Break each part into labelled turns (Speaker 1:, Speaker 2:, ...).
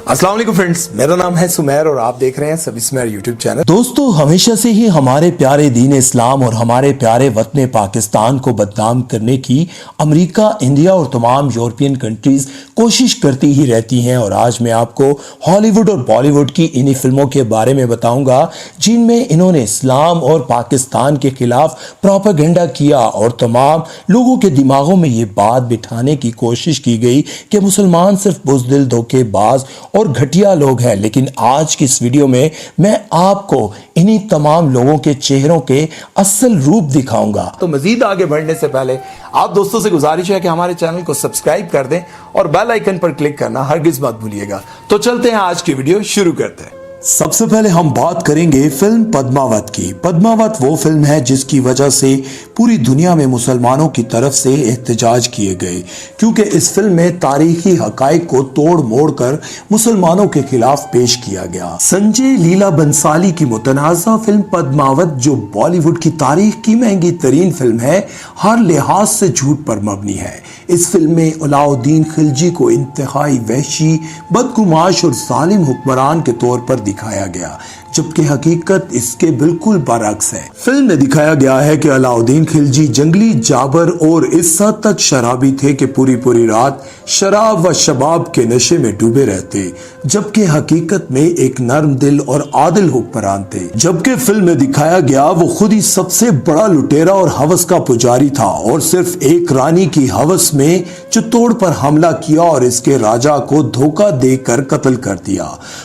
Speaker 1: अस्सलाम वालेकुम फ्रेंड्स, मेरा नाम है सुमेर और आप देख रहे हैं सब स्मेर यूट्यूब चैनल।
Speaker 2: दोस्तों, हमेशा से ही हमारे प्यारे दीन इस्लाम और हमारे प्यारे वतन पाकिस्तान को बदनाम करने की अमेरिका, इंडिया और तमाम यूरोपियन कंट्रीज कोशिश करती ही रहती हैं। और आज मैं आपको हॉलीवुड और बॉलीवुड की इन्हीं फिल्मों के बारे में बताऊंगा जिनमें इन्होंने इस्लाम और पाकिस्तान के खिलाफ प्रोपेगेंडा किया और तमाम लोगों के दिमागों में ये बात बिठाने की कोशिश की गई कि मुसलमान सिर्फ बुज़दिल, धोखेबाज और घटिया लोग हैं। लेकिन आज की इस वीडियो में मैं आपको इन्हीं तमाम लोगों के चेहरों के असल रूप दिखाऊंगा।
Speaker 1: तो मजीद आगे बढ़ने से पहले आप दोस्तों से गुजारिश है कि हमारे चैनल को सब्सक्राइब कर दें और बेल आइकन पर क्लिक करना हरगिज मत भूलिएगा। तो चलते हैं, आज की वीडियो शुरू करते हैं।
Speaker 2: सबसे पहले हम बात करेंगे फिल्म पद्मावत की। पद्मावत वो फिल्म है जिसकी वजह से पूरी दुनिया में मुसलमानों की तरफ से एहतजाज किए गए, क्योंकि इस फिल्म में तारीखी हकाइक को तोड़ मोड़ कर मुसलमानों के खिलाफ पेश किया गया। संजय लीला बंसाली की मुतनाज़ा फिल्म पद्मावत, जो बॉलीवुड की तारीख की महंगी तरीन फिल्म है, हर लिहाज से झूठ पर मबनी है। इस फिल्म में अलाउद्दीन खिलजी को इंतहाई वहशी, बदगुमाश और जालिम हुक्मरान के तौर पर दिखाया गया, जबकि हकीकत इसके बिल्कुल बरअक्स है। फिल्म में दिखाया गया है कि अलाउद्दीन खिलजी जंगली जाबर और इस हद तक शराबी थे कि पूरी पूरी रात शराब व शबाब के नशे में डूबे रहते, जबकि हकीकत में एक नर्म दिल और आदिल हुक्मरान थे। जबकि फिल्म में दिखाया गया वो खुद ही सबसे बड़ा लुटेरा और हवस का पुजारी था और सिर्फ एक रानी की हवस में चित्तौड़ पर हमला किया और इसके राजा को धोखा देकर कत्ल कर दिया।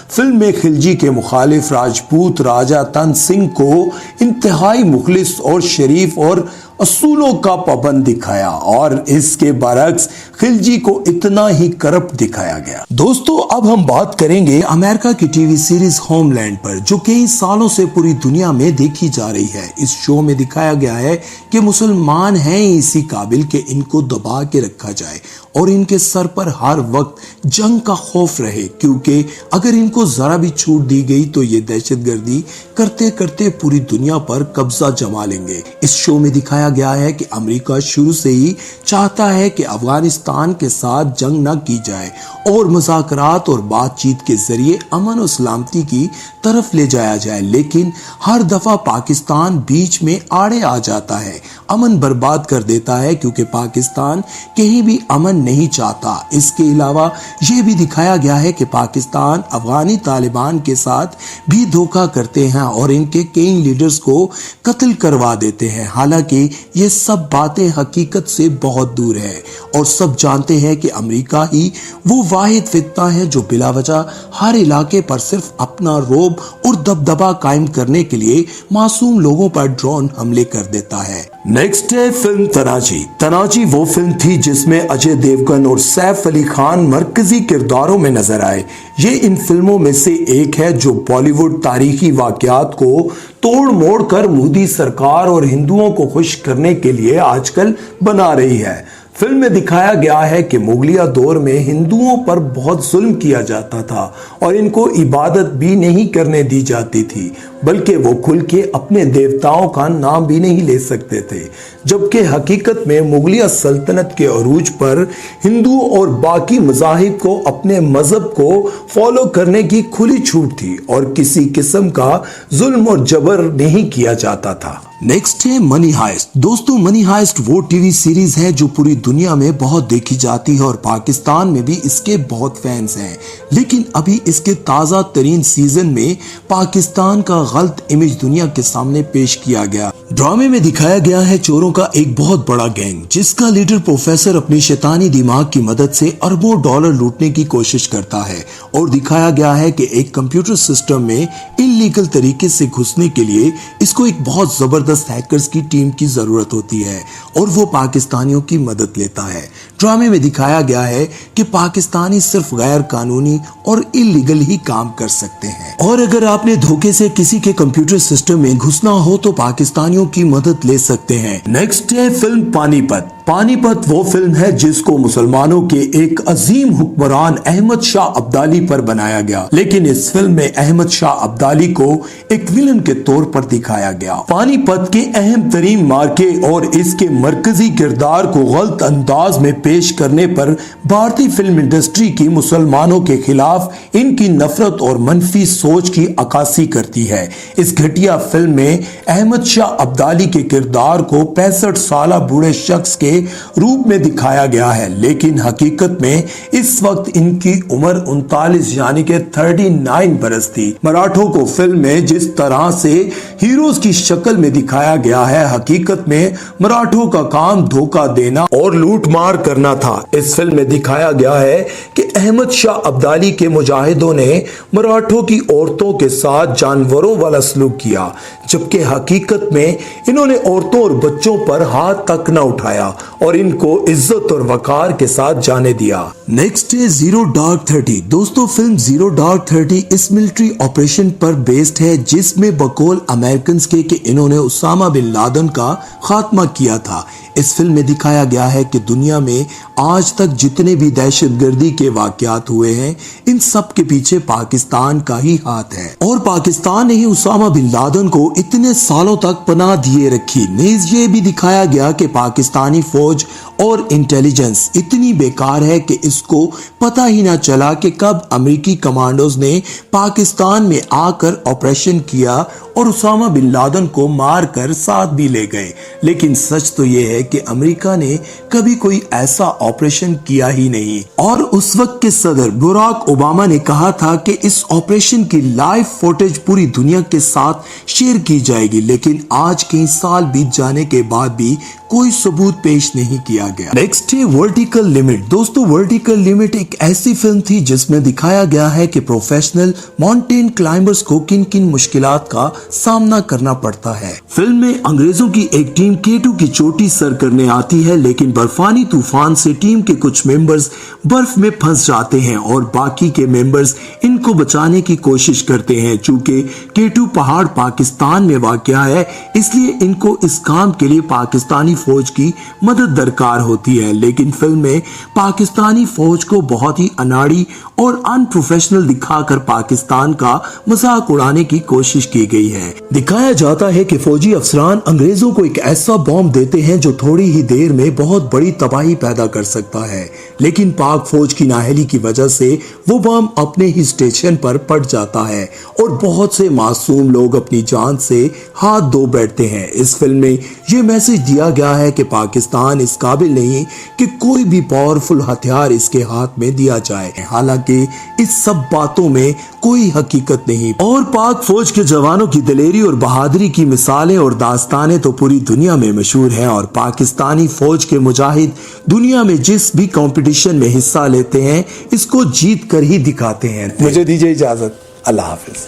Speaker 2: फिल्म में खिलजी के मुखालिफ राजपूत राजा तन सिंह को इंतहाई मुखलिस और शरीफ और असूलों का पाबंद दिखाया और इसके बरक्स खिलजी को इतना ही करप्ट दिखाया गया। दोस्तों, अब हम बात करेंगे अमेरिका की टीवी सीरीज होमलैंड पर, जो कई सालों से पूरी दुनिया में देखी जा रही है। इस शो में दिखाया गया है कि मुसलमान हैं इसी काबिल कि इनको दबा के रखा जाए और इनके सर पर हर वक्त जंग का खौफ रहे, क्योंकि अगर इनको जरा भी छूट दी गई तो ये दहशतगर्दी करते करते पूरी दुनिया पर कब्जा जमा लेंगे। इस शो में दिखाया गया है कि अमेरिका शुरू से ही चाहता है कि अफगानिस्तान के साथ जंग न की जाए और मुज़ाकरात और बातचीत के जरिए अमन और सलामती की तरफ ले जाया जाए, लेकिन हर दफा पाकिस्तान बीच में आड़े आ जाता है, अमन बर्बाद कर देता है, क्योंकि पाकिस्तान कहीं भी अमन नहीं चाहता। इसके अलावा यह भी दिखाया गया है कि पाकिस्तान अफगानी तालिबान के साथ भी धोखा करते हैं और इनके कई लीडर्स को कत्ल करवा देते हैं। हालांकि ये सब बातें हकीकत से बहुत दूर है और सब जानते हैं कि अमेरिका ही वो वाहिद फितना है जो बिलावजह हर इलाके पर सिर्फ अपना रोब और दबदबा कायम करने के लिए मासूम लोगों पर ड्रोन हमले कर देता है।
Speaker 1: नेक्स्ट है फिल्म तनाजी। तनाजी वो फिल्म थी जिसमें अजय देवगन और सैफ अली खान मरकजी किरदारों में नजर आए। ये इन फिल्मों में से एक है जो बॉलीवुड तारीखी वाकयात को तोड़ मोड़ कर मोदी सरकार और हिंदुओं को खुश करने के लिए आजकल बना रही है। फिल्म में दिखाया गया है कि मुगलिया दौर में हिंदुओं पर बहुत जुल्म किया जाता था और इनको इबादत भी नहीं करने दी जाती थी, बल्कि वो खुल के अपने देवताओं का नाम भी नहीं ले सकते थे, जबकि हकीकत में मुगलिया सल्तनत के अरूज पर हिंदू और बाकी मज़ाहिब को अपने मजहब को फॉलो करने की खुली छूट थी और किसी किस्म का जुल्म और जबर नहीं किया जाता था।
Speaker 2: नेक्स्ट है मनी हाइस्ट। दोस्तों, मनी हाइस्ट वो टीवी सीरीज है जो पूरी दुनिया में बहुत देखी जाती है और पाकिस्तान में भी इसके बहुत फैंस हैं, लेकिन अभी इसके ताज़ा तरीन सीजन में पाकिस्तान का गलत इमेज दुनिया के सामने पेश किया गया। ड्रामे में दिखाया गया है चोरों का एक बहुत बड़ा गैंग, जिसका लीडर प्रोफेसर अपनी शैतानी दिमाग की मदद से अरबों डॉलर लूटने की कोशिश करता है और दिखाया गया है कि एक कंप्यूटर सिस्टम में इलीगल तरीके से घुसने के लिए इसको एक बहुत जबरदस्त हैकर्स की टीम की जरूरत होती है और वो पाकिस्तानियों की मदद लेता है। ड्रामे में दिखाया गया है कि पाकिस्तानी सिर्फ गैर कानूनी और इलीगल ही काम कर सकते हैं और अगर आपने धोखे से किसी के कंप्यूटर सिस्टम में घुसना हो तो पाकिस्तानियों की मदद ले सकते हैं।
Speaker 1: नेक्स्ट है फिल्म पानीपत। पानीपत वो फिल्म है जिसको मुसलमानों के एक अजीम हुक्मरान अहमद शाह अब्दाली पर बनाया गया, लेकिन इस फिल्म में अहमद शाह अब्दाली को एक विलन के तौर पर दिखाया गया। पानीपत के अहम तरीन मार्के और इसके मरकजी किरदार को गलत अंदाज में पेश करने पर भारतीय फिल्म इंडस्ट्री की मुसलमानों के खिलाफ इनकी नफरत और मनफी सोच की अक्कासी करती है। इस घटिया फिल्म में अहमद शाह अब्दाली के किरदार को 65 साल बूढ़े शख्स के रूप में दिखाया गया है, लेकिन हकीकत में इस वक्त इनकी उम्र 39 यानी कि 39 बरस थी। मराठों को फिल्म में जिस तरह से हीरोज की शक्ल में दिखाया गया है, हकीकत में मराठों का काम धोखा देना और लूट मार करना था। इस फिल्म में दिखाया गया है कि अहमद शाह अब्दाली के मुजाहिदों ने मराठों की औरतों के साथ जानवरों वाला सलूक किया, जबकि हकीकत में इन्होंने औरतों और बच्चों पर हाथ तक न उठाया और इनको इज्जत और वकार के साथ जाने दिया।
Speaker 2: नेक्स्ट है जीरो डार्क 30। दोस्तों, फिल्म जीरो डार्क 30 इस मिलिट्री ऑपरेशन पर बेस्ड है जिसमें बकौल अमेरिकन के कि इन्होंने उसामा बिन लादेन का खात्मा किया था। इस फिल्म में दिखाया गया है कि दुनिया में आज तक जितने भी दहशतगर्दी के वाकयात हुए हैं, इन सब के पीछे पाकिस्तान का ही हाथ है और पाकिस्तान ने ही उसामा बिन लादेन को इतने सालों तक पनाह दिए रखी। नीज ये भी दिखाया गया कि पाकिस्तानी फौज और इंटेलिजेंस इतनी बेकार है कि इसको पता ही ना चला कि कब अमेरिकी कमांडोज ने पाकिस्तान में आकर ऑपरेशन किया और उसामा बिन लादेन को मार कर साथ भी ले गए। लेकिन सच तो यह है कि अमेरिका ने कभी कोई ऐसा ऑपरेशन किया ही नहीं और उस वक्त के सदर बराक ओबामा ने कहा था कि इस ऑपरेशन की लाइव फुटेज पूरी दुनिया के साथ शेयर की जाएगी, लेकिन आज कई साल बीत जाने के बाद भी कोई सबूत पेश नहीं किया गया। नेक्स्ट है वर्टिकल लिमिट। दोस्तों, वर्टिकल लिमिट एक ऐसी फिल्म थी जिसमें दिखाया गया है कि प्रोफेशनल माउंटेन क्लाइंबर्स को किन किन मुश्किलात का सामना करना पड़ता है। फिल्म में अंग्रेजों की एक टीम K2 की चोटी सर करने आती है, लेकिन बर्फानी तूफान से टीम के कुछ मेंबर्स बर्फ में फंस जाते हैं और बाकी के मेंबर्स इनको बचाने की कोशिश करते हैं। चूंकि K2 पहाड़ पाकिस्तान में वाक़या है, इसलिए इनको इस काम के लिए पाकिस्तानी फौज की मदद दरकार होती है, लेकिन फिल्म में पाकिस्तानी फौज को बहुत ही अनाड़ी और अनप्रोफेशनल दिखाकर पाकिस्तान का मजाक उड़ाने की कोशिश की गई है। दिखाया जाता है कि फौजी अफसरान अंग्रेजों को एक ऐसा बॉम्ब देते हैं जो थोड़ी ही देर में बहुत बड़ी तबाही पैदा कर सकता है, लेकिन पाक फौज की नाअहली की वजह से वो बम अपने ही स्टेशन पर पड़ जाता है और बहुत से मासूम लोग अपनी जान से हाथ धो बैठते हैं। इस फिल्म में ये मैसेज दिया गया है कि पाकिस्तान इस काबिल नहीं कि कोई भी पावरफुल हथियार इसके हाथ में दिया जाए। हालांकि इस सब बातों में कोई हकीकत नहीं और पाक फौज के जवानों की दिलेरी और बहादुरी की मिसालें और दास्तानें तो पूरी दुनिया में मशहूर हैं और पाकिस्तानी फौज के मुजाहिद दुनिया में जिस भी कंपटीशन में हिस्सा लेते हैं इसको जीत कर ही दिखाते हैं।
Speaker 1: मुझे दीजिए इजाजत। अल्लाह हाफिज।